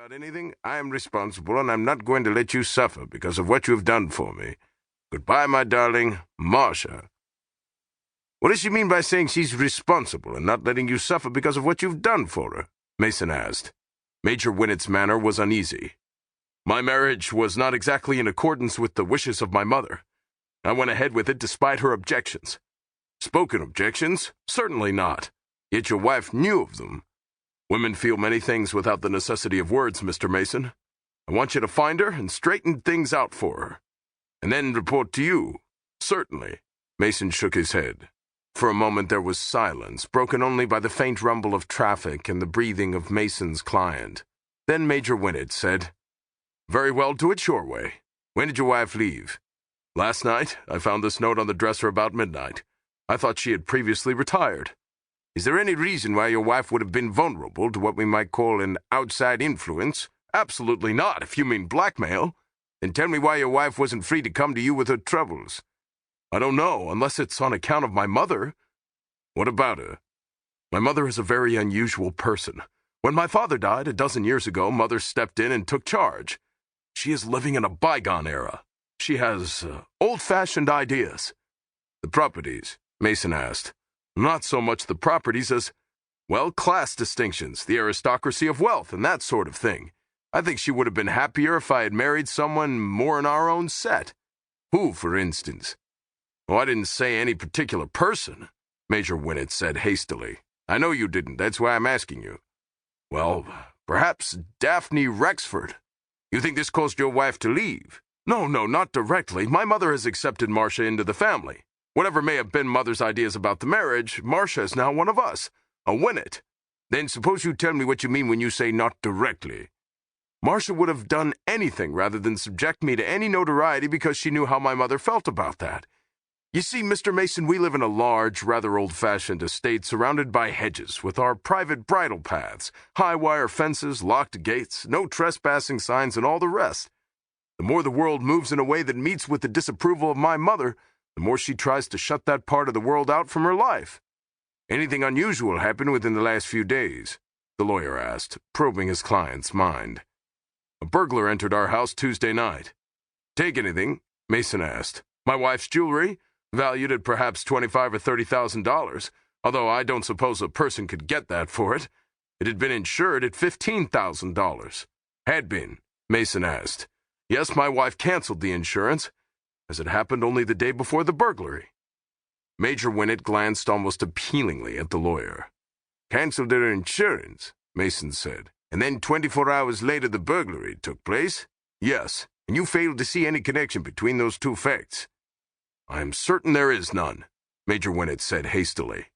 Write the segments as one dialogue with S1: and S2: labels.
S1: about anything, I am responsible, and I'm not going to let you suffer because of what you have done for me. Goodbye, my darling, Marcia." "What does she mean by saying she's responsible and not letting you suffer because of what you've done for her?" Mason asked. Major Winnett's manner was uneasy. "My marriage was not exactly in accordance with the wishes of my mother. I went ahead with it despite her objections." "Spoken objections? Certainly not. Yet your wife knew of them. Women feel many things without the necessity of words, Mr. Mason. I want you to find her and straighten things out for her. And then report to you." "Certainly." Mason shook his head. For a moment there was silence, broken only by the faint rumble of traffic and the breathing of Mason's client. Then Major Winnett said, "Very well, do it your way. When did your wife leave?" "Last night. I found this note on the dresser about midnight. I thought she had previously retired." "Is there any reason why your wife would have been vulnerable to what we might call an outside influence?" "Absolutely not, if you mean blackmail." "Then tell me why your wife wasn't free to come to you with her troubles." "I don't know, unless it's on account of my mother." "What about her?" "My mother is a very unusual person. When my father died a dozen years ago, Mother stepped in and took charge. She is living in a bygone era. She has old-fashioned ideas." "The properties?" Mason asked. "Not so much the properties as, well, class distinctions, the aristocracy of wealth, and that sort of thing. I think she would have been happier if I had married someone more in our own set." "Who, for instance?" "Oh, I didn't say any particular person," Major Winnett said hastily. "I know you didn't. That's why I'm asking you." "Well, perhaps Daphne Rexford." "You think this caused your wife to leave?" No, not directly. My mother has accepted Marcia into the family. Whatever may have been Mother's ideas about the marriage, Marcia is now one of us, a Winnett." "Then suppose you tell me what you mean when you say not directly." "Marcia would have done anything rather than subject me to any notoriety because she knew how my mother felt about that. You see, Mr. Mason, we live in a large, rather old-fashioned estate surrounded by hedges, with our private bridle paths, high-wire fences, locked gates, no trespassing signs, and all the rest. The more the world moves in a way that meets with the disapproval of my mother, the more she tries to shut that part of the world out from her life." "Anything unusual happen within the last few days?" the lawyer asked, probing his client's mind. "A burglar entered our house Tuesday night." "Take anything?" Mason asked. "My wife's jewelry, valued at perhaps $25,000 or $30,000, although I don't suppose a person could get that for it. It had been insured at $15,000. "Had been?" Mason asked. "Yes, my wife canceled the insurance, as it happened only the day before the burglary." Major Winnett glanced almost appealingly at the lawyer. "Canceled her insurance," Mason said. "And then 24 hours later the burglary took place?" "Yes, and you failed to see any connection between those two facts." "I am certain there is none," Major Winnett said hastily.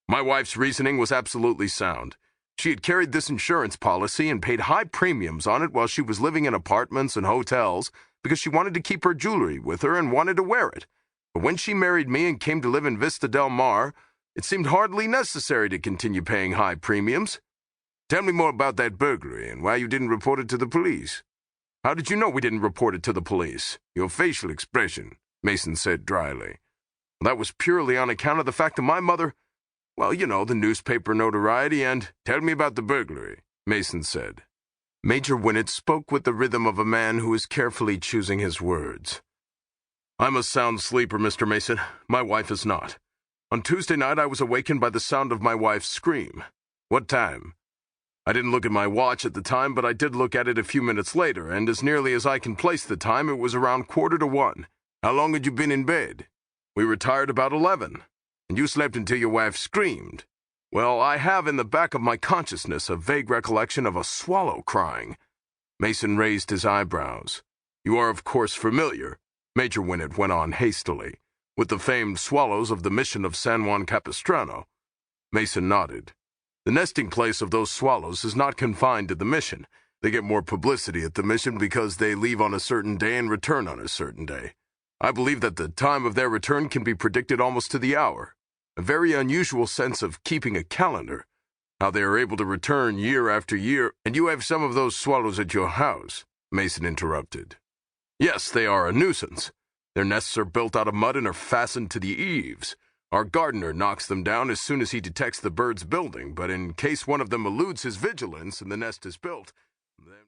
S1: "My wife's reasoning was absolutely sound. She had carried this insurance policy and paid high premiums on it while she was living in apartments and hotels because she wanted to keep her jewelry with her and wanted to wear it. But when she married me and came to live in Vista Del Mar, it seemed hardly necessary to continue paying high premiums. Tell me more about that burglary and why you didn't report it to the police." "How did you know we didn't report it to the police?" "Your facial expression," Mason said dryly. "That was purely on account of the fact that my mother, well, you know, the newspaper notoriety and—" "Tell me about the burglary," Mason said. Major Winnett spoke with the rhythm of a man who is carefully choosing his words. "I'm a sound sleeper, Mr. Mason. My wife is not. On Tuesday night I was awakened by the sound of my wife's scream." "What time?" "I didn't look at my watch at the time, but I did look at it a few minutes later, and as nearly as I can place the time, it was around 1:45. "How long had you been in bed?" "We retired about 11. "And you slept until your wife screamed?" "Well, I have in the back of my consciousness a vague recollection of a swallow crying." Mason raised his eyebrows. "You are, of course, familiar," Major Winnett went on hastily, "with the famed swallows of the mission of San Juan Capistrano." Mason nodded. "The nesting place of those swallows is not confined to the mission. They get more publicity at the mission because they leave on a certain day and return on a certain day. I believe that the time of their return can be predicted almost to the hour. A very unusual sense of keeping a calendar. How they are able to return year after year—" "And you have some of those swallows at your house," Mason interrupted. "Yes, they are a nuisance. Their nests are built out of mud and are fastened to the eaves. Our gardener knocks them down as soon as he detects the birds building, but in case one of them eludes his vigilance and the nest is built, then..."